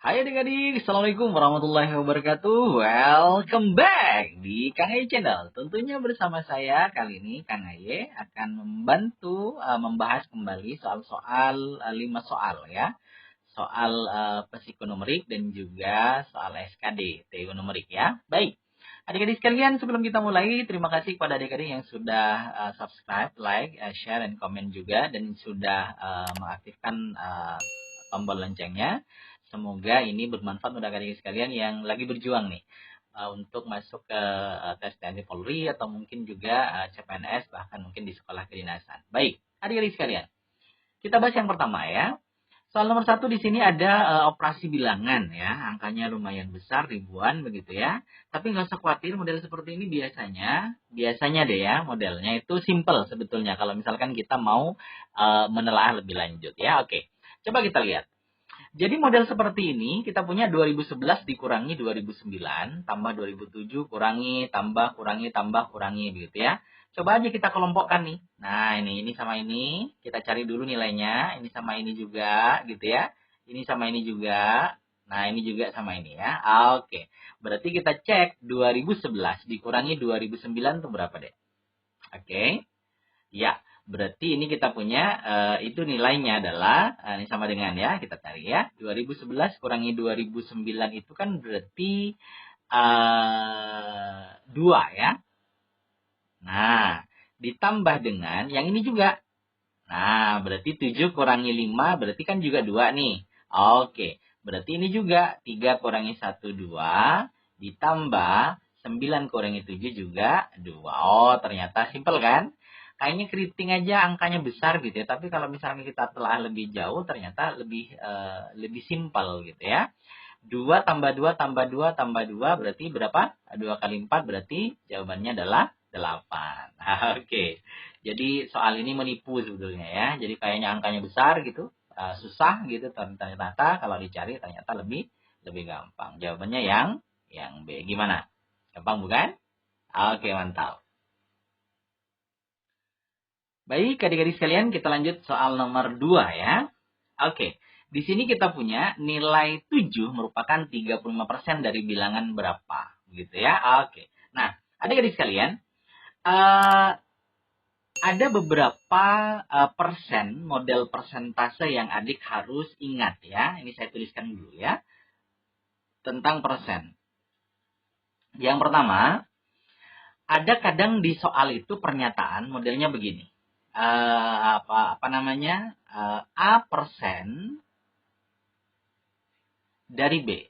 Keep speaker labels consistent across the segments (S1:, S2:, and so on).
S1: Hai adik-adik, Assalamualaikum warahmatullahi wabarakatuh. Welcome back di Kang Aye Channel. Tentunya bersama saya kali ini Kang Aye akan membantu membahas kembali soal-soal 5 soal ya. Soal psikonumerik dan juga soal SKD, TU numerik ya. Baik. Adik-adik sekalian, sebelum kita mulai, terima kasih kepada adik-adik yang sudah subscribe, like, share, dan komen juga, dan sudah mengaktifkan tombol loncengnya. Semoga ini bermanfaat untuk adik-adik sekalian yang lagi berjuang nih untuk masuk ke tes TNI Polri atau mungkin juga CPNS, bahkan mungkin di sekolah kedinasan. Baik, adik-adik sekalian, kita bahas yang pertama ya. Soal nomor 1 di sini ada operasi bilangan ya, angkanya lumayan besar, ribuan begitu ya. Tapi nggak usah khawatir, model seperti ini biasanya deh ya, modelnya itu simple sebetulnya kalau misalkan kita mau menelaah lebih lanjut ya. Oke, coba kita lihat. Jadi model seperti ini kita punya 2011 dikurangi 2009 tambah 2007 kurangi tambah kurangi begitu ya. Coba aja kita kelompokkan nih. Nah, ini sama ini, kita cari dulu nilainya. Ini sama ini juga gitu ya. Ini sama ini juga. Nah, ini juga sama ini ya. Oke. Berarti kita cek 2011 dikurangi 2009 itu berapa deh? Oke. Ya. Berarti ini kita punya itu nilainya adalah ini sama dengan ya, kita cari ya. 2011 kurangi 2009 itu kan berarti 2 ya. Nah, ditambah dengan yang ini juga. Nah, berarti 7 kurangi 5 berarti kan juga 2 nih. Oke, berarti ini juga 3 kurangi 1, 2. Ditambah 9 kurangi 7 juga 2. Oh, ternyata simpel kan? Kayaknya keriting aja angkanya besar gitu ya. Tapi kalau misalnya kita telah lebih jauh ternyata lebih simpel gitu ya. 2 tambah 2 tambah 2 tambah 2 berarti berapa? 2 kali 4 berarti jawabannya adalah 8. Oke. Jadi soal ini menipu sebetulnya ya. Jadi kayaknya angkanya besar gitu. Susah gitu. Ternyata kalau dicari ternyata lebih gampang. Jawabannya yang B. Gimana? Gampang bukan? Oke, mantap. Baik, adik-adik sekalian, kita lanjut soal nomor 2 ya. Oke, di sini kita punya nilai 7 merupakan 35% dari bilangan berapa, gitu ya. Oke, nah, adik-adik sekalian, ada beberapa persen, model persentase yang adik harus ingat ya. Ini saya tuliskan dulu ya, tentang persen. Yang pertama, ada kadang di soal itu pernyataan modelnya begini. Apa namanya? A persen dari B.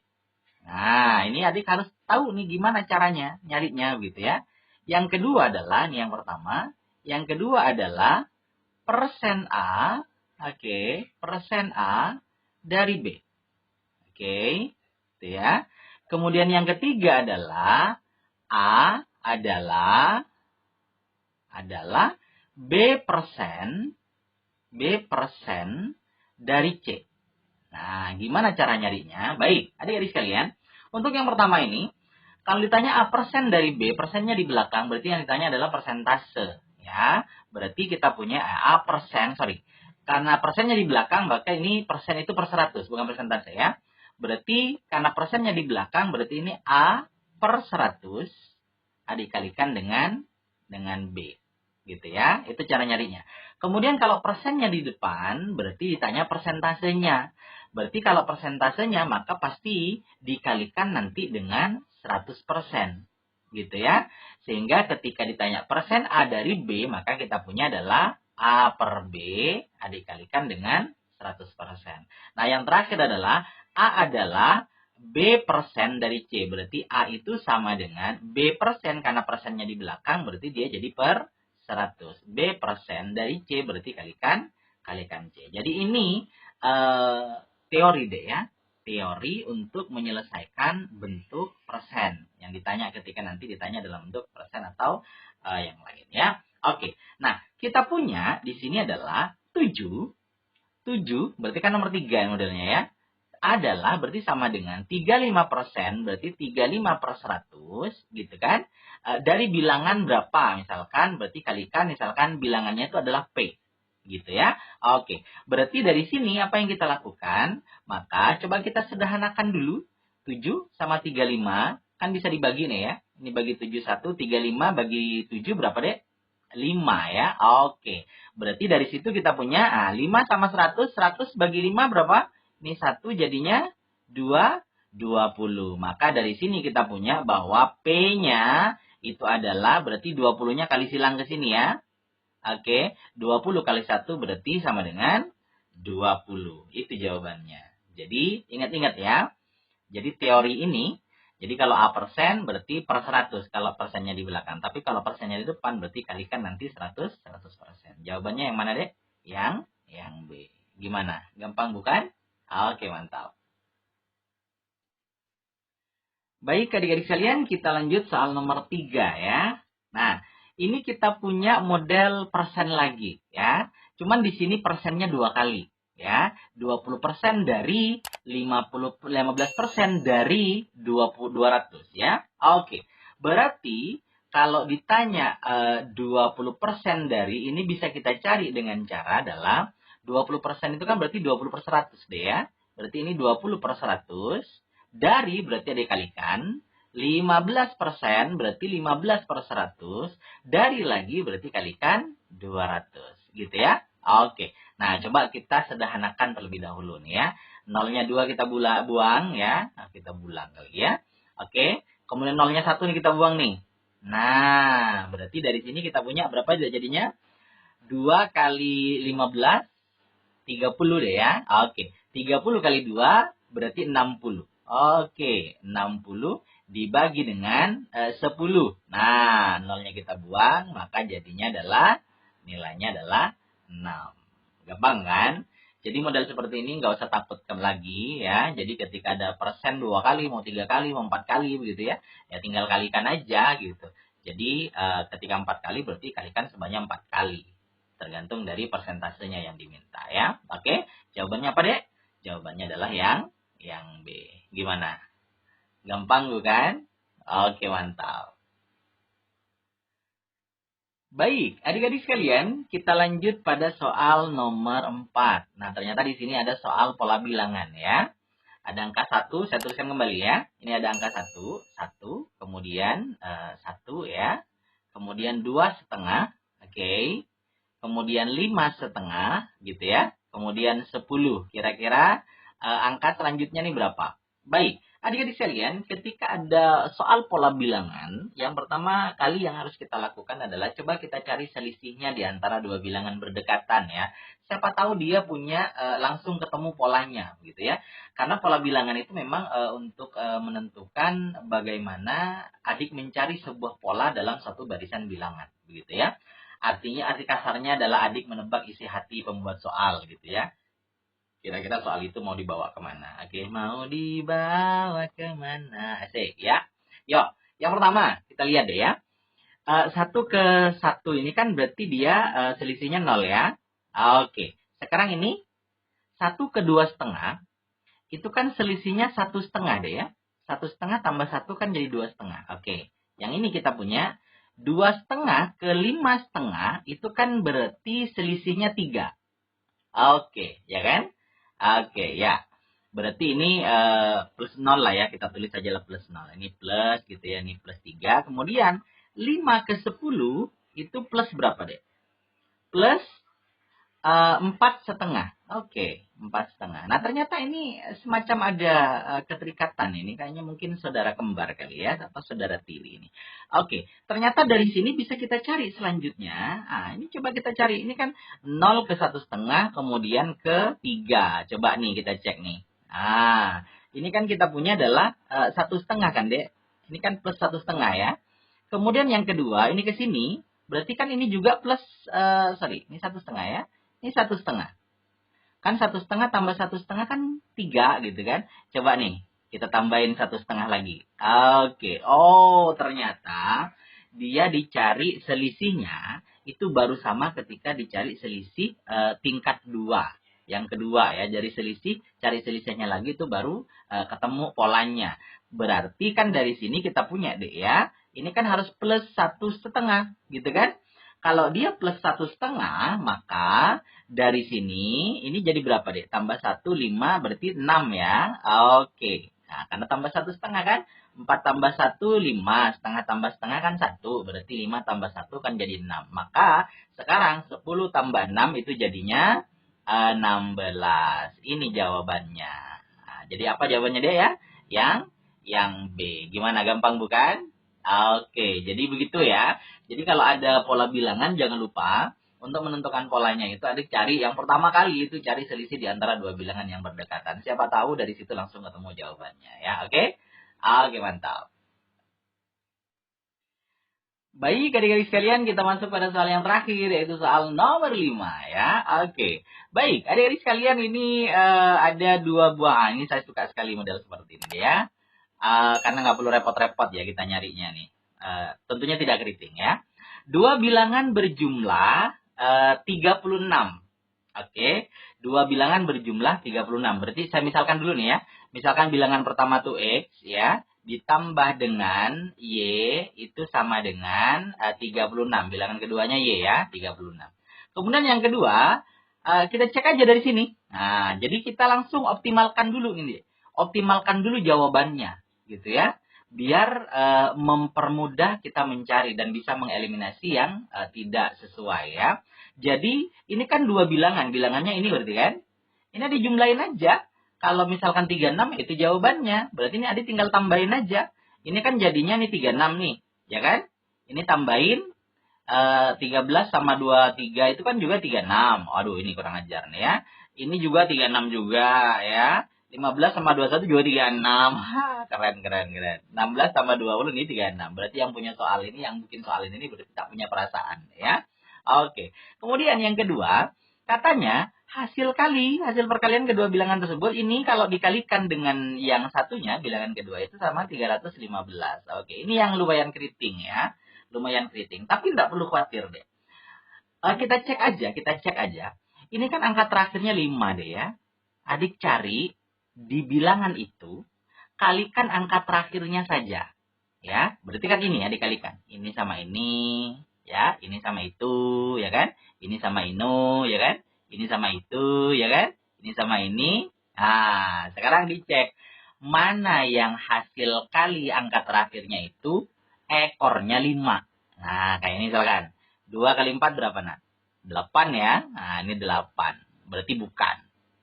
S1: Nah, ini adik harus tahu nih gimana caranya nyarinya gitu ya. Yang kedua adalah, ini yang pertama. Yang kedua adalah persen A, oke, persen A dari B. Oke, itu ya. Kemudian yang ketiga adalah A adalah B persen dari C. Nah, gimana cara nyarinya? Baik, adik-adik sekalian. Untuk yang pertama ini, kalau ditanya A persen dari B, persennya di belakang, berarti yang ditanya adalah persentase. Ya, berarti kita punya A persen, karena persennya di belakang, maka ini persen itu per 100, bukan persentase ya. Berarti karena persennya di belakang, berarti ini A per 100, dikalikan dengan B. Gitu ya, itu cara nyarinya. Kemudian kalau persennya di depan, berarti ditanya persentasenya. Berarti kalau persentasenya, maka pasti dikalikan nanti dengan 100%. Gitu ya. Sehingga ketika ditanya persen A dari B, maka kita punya adalah A per B, dikalikan dengan 100%. Nah, yang terakhir adalah A adalah B persen dari C. Berarti A itu sama dengan B persen, karena persennya di belakang, berarti dia jadi per 100. B persen dari C berarti kalikan C. Jadi ini teori deh ya. Teori untuk menyelesaikan bentuk persen. Yang ditanya ketika nanti ditanya dalam bentuk persen atau yang lain ya. Oke. Nah, kita punya di sini adalah 7. 7 berarti kan nomor 3 modelnya ya. Adalah berarti sama dengan 35%, berarti 35 per 100 gitu kan. Dari bilangan berapa misalkan, berarti kalikan misalkan bilangannya itu adalah P. Gitu ya. Oke, berarti dari sini apa yang kita lakukan? Maka coba kita sederhanakan dulu. 7 sama 35 kan bisa dibagi nih ya. Ini bagi 7 1, 35 bagi 7 berapa dek? 5 ya. Oke, berarti dari situ kita punya 5 sama 100, 100 bagi 5 berapa? Ini 1 jadinya 2, 20. Maka dari sini kita punya bahwa P-nya itu adalah berarti 20-nya kali silang ke sini ya. Oke, 20 kali 1 berarti sama dengan 20. Itu jawabannya. Jadi, ingat-ingat ya. Jadi, teori ini, jadi kalau A persen berarti per 100 kalau persennya di belakang. Tapi kalau persennya di depan berarti kalikan nanti 100 100%. Jawabannya yang mana, Dek? Yang B. Gimana? Gampang bukan? Oke, mantap. Baik, adik-adik sekalian, kita lanjut soal nomor 3 ya. Nah, ini kita punya model persen lagi ya. Cuman di sini persennya 2 kali ya. 20% dari 15% dari 200 ya. Oke. Berarti kalau ditanya 20% dari ini bisa kita cari dengan cara adalah 20% itu kan berarti 20 per 100 deh ya. Berarti ini 20 per 100 dari berarti dikalikan 15% berarti 15 per 100. Dari lagi berarti kalikan 200. Gitu ya. Oke. Nah, coba kita sederhanakan terlebih dahulu nih ya. Nolnya 2 kita buang ya. Nah, kita buang kali ya. Oke. Kemudian nolnya 1 nih kita buang nih. Nah, berarti dari sini kita punya berapa jadinya? 2 kali 15, 30 deh ya. Oke. 30 kali 2 berarti 60. Oke, 60 dibagi dengan 10. Nah, nolnya kita buang, maka jadinya adalah, nilainya adalah 6. Gampang kan? Jadi model seperti ini nggak usah takutkan lagi ya. Jadi ketika ada persen 2 kali, mau 3 kali, mau 4 kali begitu ya. Ya tinggal kalikan aja gitu. Jadi ketika 4 kali berarti kalikan sebanyak 4 kali. Tergantung dari persentasenya yang diminta ya. Oke, jawabannya apa dek? Jawabannya adalah yang B. Gimana? Gampang bukan? Oke, mantap. Baik, adik-adik sekalian, kita lanjut pada soal nomor 4. Nah, ternyata di sini ada soal pola bilangan ya. Ada angka 1, saya tuliskan kembali ya. Ini ada angka 1, 1, kemudian 1 ya. Kemudian 2,5, oke. Kemudian 5,5 gitu ya. Kemudian 10. Kira-kira angka selanjutnya nih berapa? Baik, adik-adik sekalian, ketika ada soal pola bilangan, yang pertama kali yang harus kita lakukan adalah coba kita cari selisihnya di antara dua bilangan berdekatan ya. Siapa tahu dia punya langsung ketemu polanya gitu ya. Karena pola bilangan itu memang untuk menentukan bagaimana adik mencari sebuah pola dalam satu barisan bilangan begitu ya. Artinya arti kasarnya adalah adik menebak isi hati pembuat soal gitu ya. Kira-kira soal itu mau dibawa kemana? Oke, mau dibawa kemana? Asik ya. Yuk, yang pertama kita lihat deh ya. 1 ke 1 ini kan berarti dia selisihnya 0 ya. Oke, sekarang ini 1 ke 2,5 itu kan selisihnya 1,5 deh ya. 1,5 tambah 1 kan jadi 2,5. Oke, yang ini kita punya 2,5 ke 5,5 itu kan berarti selisihnya 3. Oke, ya kan? Oke, ya. Berarti ini plus 0 lah ya. Kita tulis saja lah plus 0. Ini plus gitu ya. Ini plus 3. Kemudian 5 ke 10 itu plus berapa deh? Plus 4,5. Oke, 4,5. Nah, ternyata ini semacam ada keterikatan ini. Kayaknya mungkin saudara kembar kali ya. Atau saudara tiri ini. Oke, ternyata dari sini bisa kita cari selanjutnya. Nah, ini coba kita cari. Ini kan 0 ke 1,5 kemudian ke 3. Coba nih kita cek nih. Nah, ini kan kita punya adalah 1,5 kan dek. Ini kan plus 1,5 ya. Kemudian yang kedua, ini ke sini. Berarti kan ini juga plus, ini 1,5 ya. Ini 1,5. Kan 1,5 tambah 1,5 kan 3 gitu kan. Coba nih, kita tambahin 1,5 lagi. Oke, oh ternyata dia dicari selisihnya itu baru sama ketika dicari selisih tingkat 2. Yang kedua ya, dari selisih, cari selisihnya lagi itu baru ketemu polanya. Berarti kan dari sini kita punya deh ya. Ini kan harus plus 1,5 gitu kan. Kalau dia plus 1,5, maka dari sini ini jadi berapa deh? Tambah 1, 5, berarti 6 ya. Oke. Nah, karena tambah 1,5 kan? 4 tambah 1, 5. Setengah tambah setengah kan 1. Berarti 5 tambah 1 kan jadi 6. Maka sekarang 10 tambah 6 itu jadinya 16. Ini jawabannya. Nah, jadi apa jawabannya dia ya? Yang B. Gimana, gampang bukan? Oke, jadi begitu ya. Jadi kalau ada pola bilangan jangan lupa untuk menentukan polanya itu adik cari yang pertama kali itu cari selisih di antara dua bilangan yang berdekatan. Siapa tahu dari situ langsung ketemu jawabannya ya. Oke? Oke, mantap. Baik, adik-adik sekalian, kita masuk pada soal yang terakhir, yaitu soal nomor 5 ya. Oke. Baik, adik-adik sekalian, ini ada dua buah. Ini saya suka sekali model seperti ini ya. Karena nggak perlu repot-repot ya kita nyarinya nih. Tentunya tidak keriting ya. Dua bilangan berjumlah 36. Oke. Dua bilangan berjumlah 36. Berarti saya misalkan dulu nih ya. Misalkan bilangan pertama tuh X ya. Ditambah dengan Y itu sama dengan 36. Bilangan keduanya Y ya. 36. Kemudian yang kedua. Kita cek aja dari sini. Nah, jadi kita langsung optimalkan dulu ini. Optimalkan dulu jawabannya. Gitu ya. Biar mempermudah kita mencari dan bisa mengeliminasi yang tidak sesuai ya. Jadi ini kan dua bilangan. Bilangannya ini berarti kan. Ini dijumlahin aja. Kalau misalkan 36 itu jawabannya. Berarti ini adik tinggal tambahin aja. Ini kan jadinya nih 36 nih. Ya kan. Ini tambahin 13 sama 23 itu kan juga 36. Aduh ini kurang ajar nih ya. Ini juga 36 juga ya. 15 sama 21 juga 36. Keren. 16 sama 20 ini 36. Berarti yang punya soal ini, yang bikin soal ini berarti tak punya perasaan ya. Oke. Kemudian yang kedua, katanya hasil perkalian kedua bilangan tersebut ini kalau dikalikan dengan yang satunya, bilangan kedua itu sama 315. Oke, ini yang lumayan keriting ya. Lumayan keriting, tapi tidak perlu khawatir deh. Kita cek aja. Ini kan angka terakhirnya 5 deh ya. Adik cari di bilangan itu, kalikan angka terakhirnya saja. Ya, berarti kan ini ya dikalikan. Ini sama ini, ya, ini sama itu, ya kan? Ini sama ini, ya kan? Ini sama itu, ya kan? Ini sama ini. Nah, sekarang dicek mana yang hasil kali angka terakhirnya itu ekornya 5. Nah, kayak ini misalkan. 2 kali 4 berapa, Nak? 8 ya. Nah, ini 8. Berarti bukan.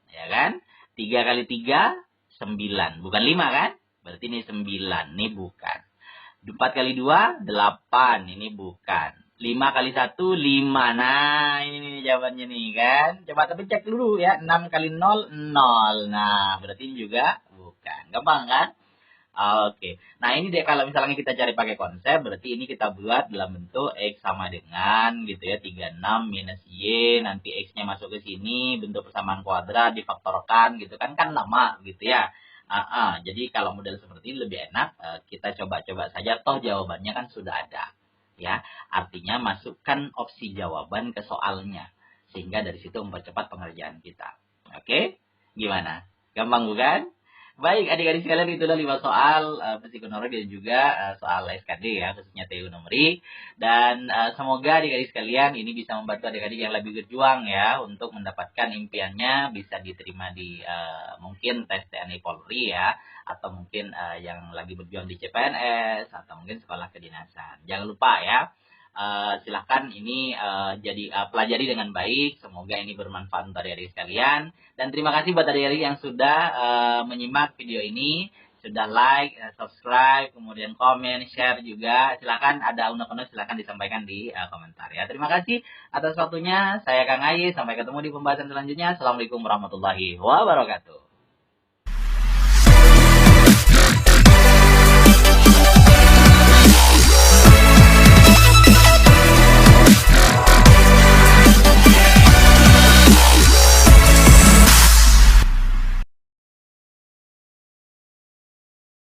S1: Ya kan? 3 kali 3, 9. Bukan 5 kan? Berarti ini 9. Ini bukan. 4 kali 2, 8. Ini bukan. 5 kali 1, 5. Nah, ini jawabannya nih kan. Coba tapi cek dulu ya. 6 kali 0, 0. Nah, berarti ini juga bukan. Gampang kan? Oke. Nah, ini deh kalau misalnya kita cari pakai konsep, berarti ini kita buat dalam bentuk X sama dengan gitu ya. 36 minus Y. Nanti X-nya masuk ke sini. Bentuk persamaan kuadrat difaktorkan gitu kan. Kan lama gitu ya. Jadi kalau model seperti ini lebih enak, kita coba-coba saja, toh jawabannya kan sudah ada. Ya, artinya masukkan opsi jawaban ke soalnya. Sehingga dari situ mempercepat pengerjaan kita. Oke? Gimana? Gampang bukan? Baik, adik-adik sekalian, itulah 5 soal psikonometri dan juga soal SKD ya, khususnya TU Numeri. Dan semoga adik-adik sekalian ini bisa membantu adik-adik yang lebih berjuang ya untuk mendapatkan impiannya bisa diterima di mungkin tes TNI Polri ya, atau mungkin yang lagi berjuang di CPNS atau mungkin sekolah kedinasan. Jangan lupa ya. Silahkan ini pelajari dengan baik. Semoga ini bermanfaat untuk adik-adik sekalian. Dan terima kasih buat adik-adik yang sudah menyimak video ini, sudah like, subscribe, kemudian komen, share juga. Silahkan ada unek-unek silahkan disampaikan di komentar ya. Terima kasih atas waktunya. Saya Kang Ayi. Sampai ketemu di pembahasan selanjutnya. Assalamualaikum warahmatullahi wabarakatuh.